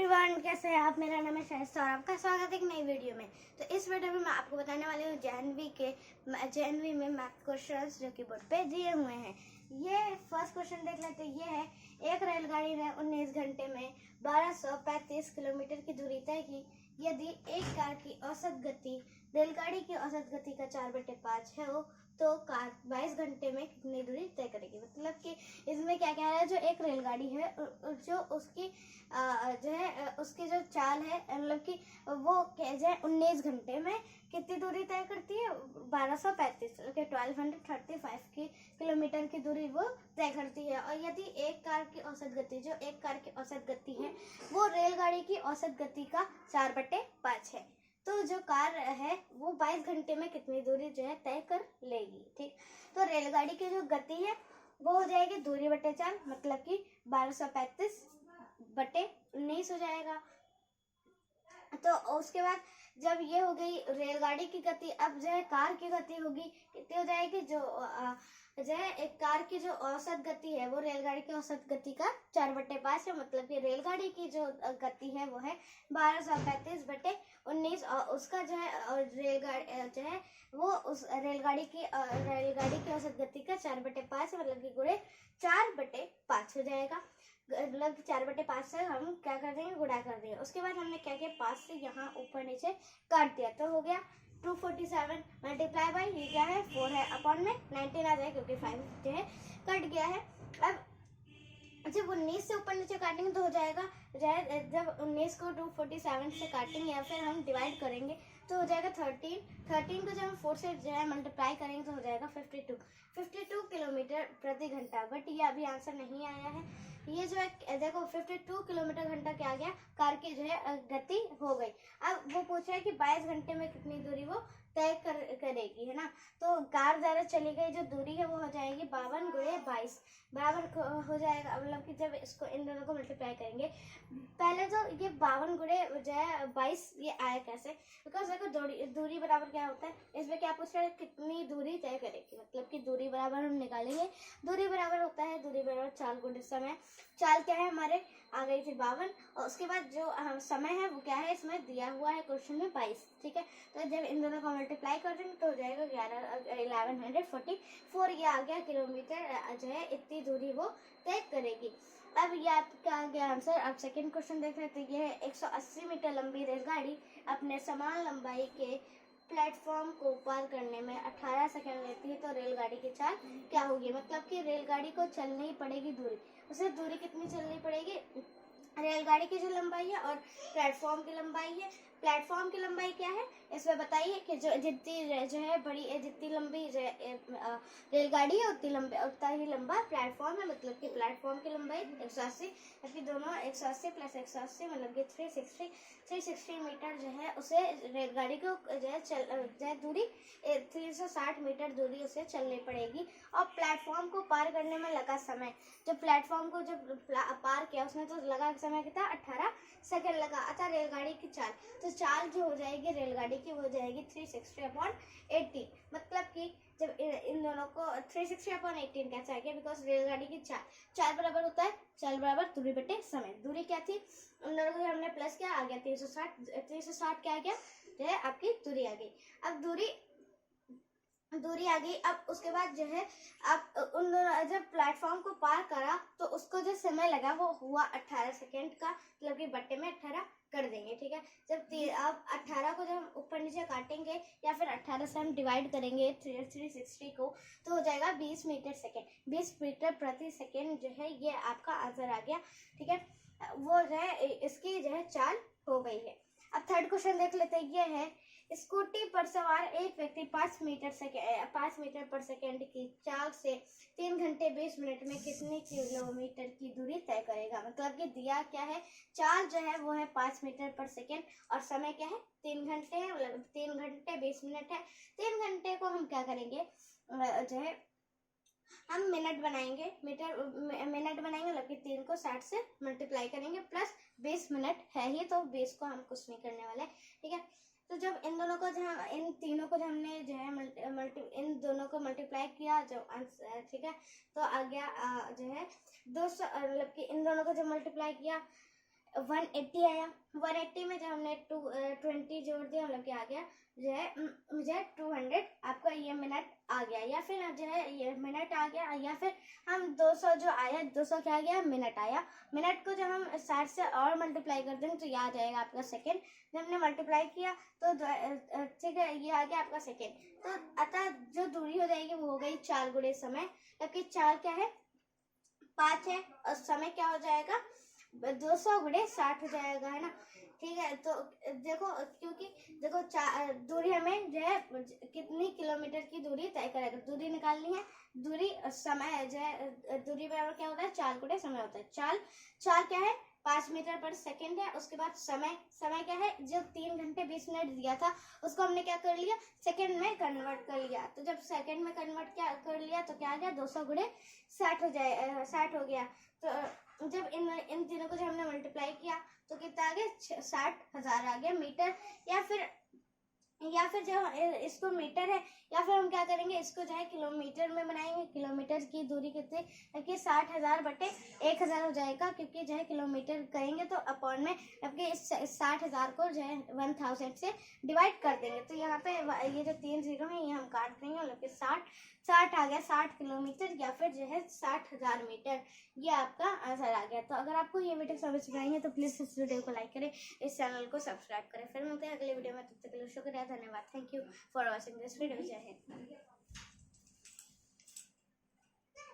Everyone, कैसे हैं आप। मेरा नाम है शाइस्ता और आपका स्वागत है एक नई वीडियो में। तो इस वीडियो में मैं आपको बताने वाली हूँ जेएनवी में मैथ क्वेश्चंस जो कि बोर्ड पे दिए हुए हैं। ये फर्स्ट क्वेश्चन देख लेते हैं। ये है, एक रेलगाड़ी ने 19 घंटे में 1235 किलोमीटर की दूरी तय की। यदि एक कार की औसत गति रेलगाड़ी की औसत गति का 4/5 है तो कार 22 घंटे में कितनी दूरी तय करेगी। मतलब कि इसमें क्या कह रहा है, जो एक रेलगाड़ी है जो उसकी जो है उसकी जो चाल है, मतलब कि वो जो है 19 घंटे में कितनी दूरी तय करती है, 1235 1235 की किलोमीटर की दूरी वो तय करती है। और यदि एक कार की औसत गति है वो रेलगाड़ी की औसत गति का 4/5 है, तो जो कार है वो 22 घंटे में कितनी दूरी जो है तय कर लेगी। ठीक, तो रेलगाड़ी की जो गति है वो हो जाएगी दूरी बटे 4, मतलब कि 1235/19 हो जाएगा। तो उसके बाद जब ये हो गई रेलगाड़ी की गति, अब जो है कार की गति होगी कितनी हो जाएगी, जो है एक कार की जो औसत गति है वो रेलगाड़ी की औसत गति का 4/5 है। मतलब कि रेलगाड़ी की जो गति है वो है 1235/19 और उसका जो है रेलगाड़ी जो है वो उस रेलगाड़ी की औसत गति का 4/5 है, मतलब कि गुणे 4/5 हो जाएगा। मतलब 4/5 से हम क्या कर देंगे, गुणा कर देंगे। उसके बाद हमने क्या किया, 5 से यहाँ ऊपर नीचे काट दिया तो हो गया 247 मल्टीप्लाई बाई ये क्या है 4 है, अपॉन में 19 आ जाए क्योंकि 5 जो है कट गया है। अब जब 19 से ऊपर नीचे काटेंगे तो हो जाएगा, जब 19 को 247 से काटेंगे या फिर हम डिवाइड करेंगे तो हो जाएगा 13 को जब हम 4 से जो है मल्टीप्लाई करेंगे तो हो जाएगा 52 किलोमीटर प्रति घंटा। बट ये अभी आंसर नहीं आया है। ये जो है देखो 52 किलोमीटर घंटा क्या आ गया, कार की जो है गति हो गई। अब वो पूछ रहा है कि 22 घंटे में कितनी दूरी वो तय करेगी, है ना। तो कार द्वारा चली गई जो दूरी है वो हो जाएगी 52 गुणे 22, बराबर हो जाएगा। मतलब कि जब इसको इन दोनों को मल्टीप्लाई करेंगे, पहले तो ये 52 गुणे जो है 22 ये आया कैसे, बिकॉज देखो दूरी बराबर क्या होता है, इसमें क्या पूछ रहा है कितनी दूरी तय करेगी। मतलब कि दूरी बराबर हम निकालेंगे, दूरी बराबर होता है दूरी बराबर चाल गुणे समय। चाल क्या है हमारे, आ गई थी 52 और उसके बाद जो समय है वो क्या है इसमें दिया हुआ है क्वेश्चन में 22। ठीक है, तो जब इन दोनों को मल्टीप्लाई कर देंगे तो हो जाएगा 1144 ये आ गया किलोमीटर जो है इतनी दूरी वो तय करेगी। अब ये आपका आ गया आंसर। अब सेकंड क्वेश्चन देख लेते हैं। ये है, 180 मीटर लंबी रेलगाड़ी अपने समान लंबाई के प्लेटफॉर्म को पार करने में 18 सेकंड लेती है, तो रेलगाड़ी की चाल क्या होगी। मतलब कि रेलगाड़ी को चलनी पड़ेगी दूरी, उसे दूरी कितनी चलनी पड़ेगी, रेलगाड़ी की जो लंबाई है और प्लेटफॉर्म की लंबाई है। प्लेटफॉर्म की लंबाई क्या है इसमें बताइए कि जो जितनी जो है बड़ी जितनी लंबी रेलगाड़ी है उतना ही लंबा प्लेटफॉर्म है। मतलब कि प्लेटफॉर्म की लंबाई 180, जबकि दोनों 180 प्लस 180 मतलब कि 360 मीटर जो है उसे रेलगाड़ी को जो है दूरी 360 मीटर दूरी उसे चलनी पड़ेगी। और प्लेटफॉर्म को पार करने में लगा समय, जो प्लेटफॉर्म को जब पार किया उसमें तो लगा समय कितना 18 सेकंड लगा। अच्छा, रेलगाड़ी की चाल, तो चाल जो हो जाएगी रेलगाड़ी की वो हो जाएगी 360/18। मतलब कि जब इन दोनों को 360/18 कैसे आ गया, बिकॉज रेलगाड़ी की चाल बराबर होता है चाल बराबर दूरी बटे समय। दूरी क्या थी, उन दोनों को हमने प्लस किया आ गया 360 क्या आ गया जो है आपकी दूरी आ गई। अब दूरी आ गई। अब उसके बाद जो है अब उन दोनों जब प्लेटफॉर्म को पार करा तो उसको जो समय लगा वो हुआ 18 सेकेंड का, मतलब कि बट्टे में 18 कर देंगे। ठीक है, जब अब 18 को जब हम ऊपर नीचे काटेंगे या फिर 18 से हम डिवाइड करेंगे 360 को तो हो जाएगा 20 मीटर सेकेंड, 20 मीटर प्रति सेकेंड जो है ये आपका आंसर आ गया। ठीक है, वो जो है इसकी जो है चाल हो गई है। अब थर्ड क्वेश्चन देख लेते हैं। ये है, स्कूटी पर सवार एक व्यक्ति 5 मीटर पर सेकेंड की चाल से 3 घंटे 20 मिनट में कितने किलोमीटर की दूरी तय करेगा। मतलब कि दिया क्या है, चाल जो है वो है 5 मीटर पर सेकेंड और समय क्या है 3 घंटे है, मतलब 3 घंटे 20 मिनट है। 3 घंटे को हम क्या करेंगे जो है हम मिनट बनाएंगे, मिनट बनाएंगे, मतलब कि 3 को 60 से मल्टीप्लाई करेंगे प्लस 20 मिनट है ही तो 20 को हम कुछ नहीं करने वाले। ठीक है, तो जब इन तीनों को हमने जो है इन दोनों को मल्टीप्लाई किया जो आंसर, ठीक है, तो आ गया जो है 200, मतलब कि इन दोनों को जब मल्टीप्लाई किया 180 आया। 180 में जब हमने 20 जोड़ दिया मतलब क्या आ गया जो है मुझे 200 आपका ये मिनट आ गया, या फिर जो है ये मिनट आ गया, या फिर हम 200 जो आया 200 क्या आ गया मिनट आया। मिनट को जब हम 60 से और मल्टीप्लाई कर देंगे तो ये आ जाएगा आपका सेकेंड। जब हमने मल्टीप्लाई किया तो ठीक है ये आ गया आपका सेकेंड। तो अतः जो दूरी हो जाएगी वो हो गई 4 गुणे समय, क्योंकि 4 क्या है 5 है और समय क्या हो जाएगा 200 गुणे 60 हो जाएगा, है ना। ठीक है, तो देखो क्योंकि देखो दूरी हमें जो है कितनी किलोमीटर की दूरी तय करेगा, दूरी निकालनी है। दूरी समय जो है दूरी बराबर क्या होता है 4 गुणे समय होता है। चार क्या है 5 मीटर पर सेकेंड है। उसके बाद समय क्या है जो 3 घंटे 20 मिनट दिया था उसको हमने क्या कर लिया सेकेंड में कन्वर्ट कर लिया। तो जब सेकेंड में कन्वर्ट क्या कर लिया तो क्या आ गया 200 गुणे 60 हो जाए 60 हो गया। तो जब इन तीनों को जब हमने मल्टीप्लाई किया तो कितना आ गया 60,000 आ गया मीटर। या फिर जब इसको मीटर है या फिर हम क्या करेंगे इसको जो है किलोमीटर में बनाएंगे। किलोमीटर की दूरी कितनी कि 60,000 बटे 1000 हो जाएगा, क्योंकि जो है किलोमीटर करेंगे तो अपॉन में जबकि इस 60,000 को जो है 1000 से डिवाइड कर देंगे। तो यहाँ पे ये जो 3 जीरो है ये हम काट देंगे मतलब कि 60 आ गया 60 किलोमीटर या फिर जो है 60,000 मीटर, ये आपका आंसर आ गया। तो अगर आपको ये वीडियो समझ में आई है तो प्लीज़ इस वीडियो को लाइक करें, इस चैनल को सब्सक्राइब करें। फिर मिलते हैं अगले वीडियो में, तब तक के लिए शुक्रिया, धन्यवाद। Thank you for watching this video. जय हिंद।